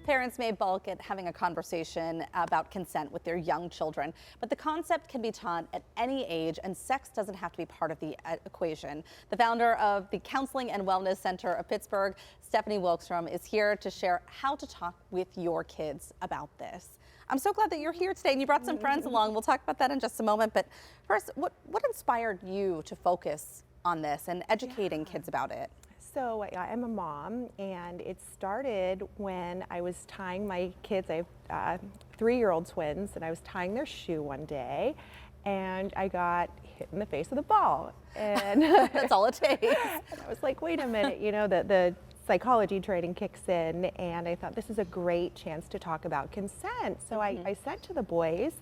Parents may balk at having a conversation about consent with their young children, but the concept can be taught at any age, and sex doesn't have to be part of the equation. The founder of the Counseling and Wellness Center of Pittsburgh, Stephanie Wijkstrom, is here to share how to talk with your kids about this. I'm so glad that you're here today, and you brought some friends along. We'll talk about that in just a moment, but first, what inspired you to focus on this and educating kids about it? So I'm a mom, and it started when I was tying my kids. I have 3-year-old twins, and I was tying their shoe one day, and I got hit in the face with a ball. And that's all it takes. And I was like, wait a minute, you know, the psychology training kicks in, and I thought this is a great chance to talk about consent. So I said to the boys,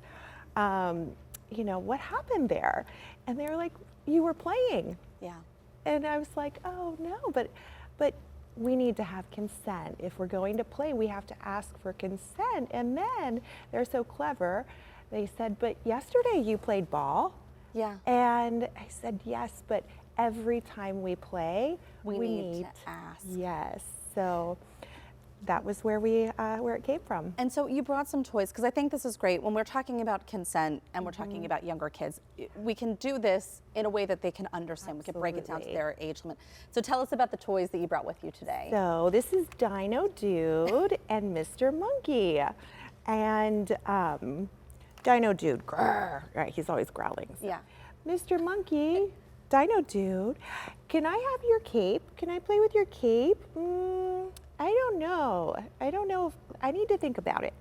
you know, what happened there? And they were like, you were playing. Yeah. And I was like, oh no, but we need to have consent. If we're going to play, we have to ask for consent. And then they're so clever. They said, but yesterday you played ball. Yeah. And I said, yes, but every time we play, we need to ask. Yes. So that was where it came from. And so you brought some toys, because I think this is great. When we're talking about consent and we're talking about younger kids, we can do this in a way that they can understand. Absolutely. We can break it down to their age limit. So tell us about the toys that you brought with you today. So this is Dino Dude and Mr. Monkey. And Dino Dude, grrr, right, he's always growling. So. Yeah. Mr. Monkey, Dino Dude, can I have your cape? Can I play with your cape? I don't know. I need to think about it.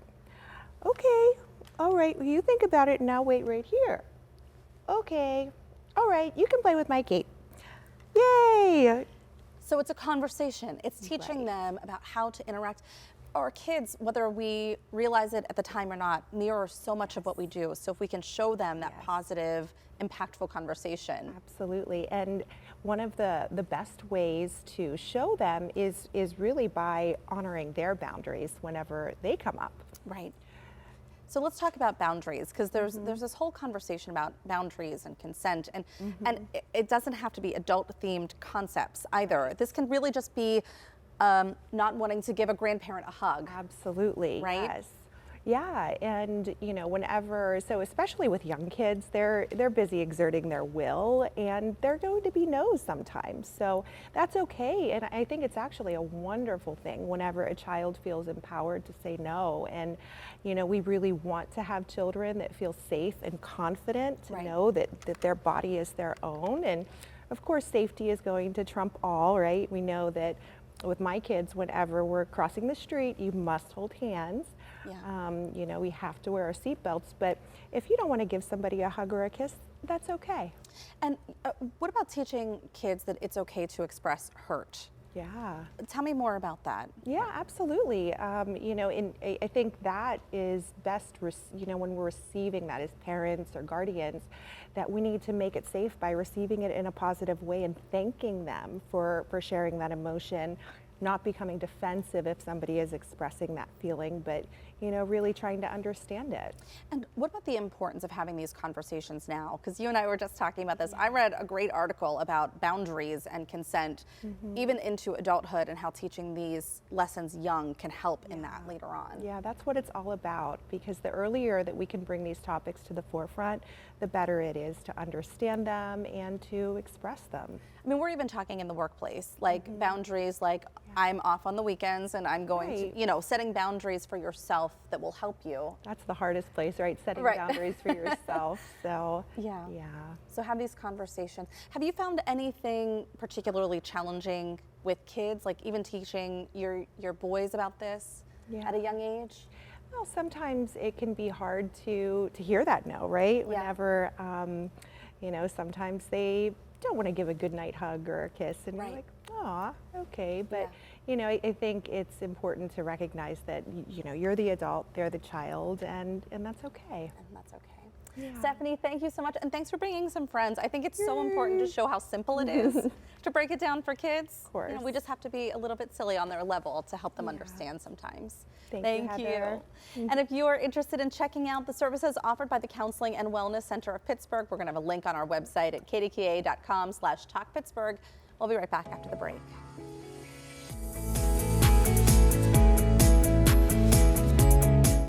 Okay, all right, well, you think about it and I'll wait right here. Okay, all right, you can play with my cape. Yay! So it's a conversation. It's teaching them about how to interact. Our kids, whether we realize it at the time or not, mirror so much of what we do. So if we can show them that positive, impactful conversation. Absolutely. And one of the best ways to show them is really by honoring their boundaries whenever they come up. Right. So let's talk about boundaries, because there's this whole conversation about boundaries and consent, and it doesn't have to be adult-themed concepts either. This can really just be not wanting to give a grandparent a hug. Absolutely. Right? Yes. Yeah, and you know, so especially with young kids, they're busy exerting their will, and they're going to be no's sometimes. So that's okay, and I think it's actually a wonderful thing whenever a child feels empowered to say no. And you know, we really want to have children that feel safe and confident to know that their body is their own. And of course, safety is going to trump all, right? We know that with my kids, whenever we're crossing the street, you must hold hands. Yeah. You know, we have to wear our seatbelts, but if you don't want to give somebody a hug or a kiss, that's okay. And what about teaching kids that it's okay to express hurt? Yeah. Tell me more about that. Yeah, absolutely. You know, I think that is best, you know, when we're receiving that as parents or guardians, that we need to make it safe by receiving it in a positive way and thanking them for sharing that emotion, not becoming defensive if somebody is expressing that feeling, but you know, really trying to understand it. And what about the importance of having these conversations now? Because you and I were just talking about this. I read a great article about boundaries and consent, even into adulthood, and how teaching these lessons young can help in that later on. Yeah, that's what it's all about, because the earlier that we can bring these topics to the forefront, the better it is to understand them and to express them. I mean, we're even talking in the workplace, like boundaries, like I'm off on the weekends and I'm going to, you know, setting boundaries for yourself that will help you. That's the hardest place, right? Setting boundaries for yourself. So, yeah. So have these conversations. Have you found anything particularly challenging with kids, like even teaching your boys about this at a young age? Well, sometimes it can be hard to hear that no, right? Whenever, you know, sometimes they don't want to give a goodnight hug or a kiss, and you're like, aw, okay. But, you know, I think it's important to recognize that, you know, you're the adult, they're the child, and that's okay. And that's okay. Yeah. Stephanie, thank you so much, and thanks for bringing some friends. I think it's so important to show how simple it is to break it down for kids. Of course. You know, we just have to be a little bit silly on their level to help them understand sometimes. Thank you. And if you are interested in checking out the services offered by the Counseling and Wellness Center of Pittsburgh, we're going to have a link on our website at kdka.com/talkpittsburgh. We'll be right back after the break.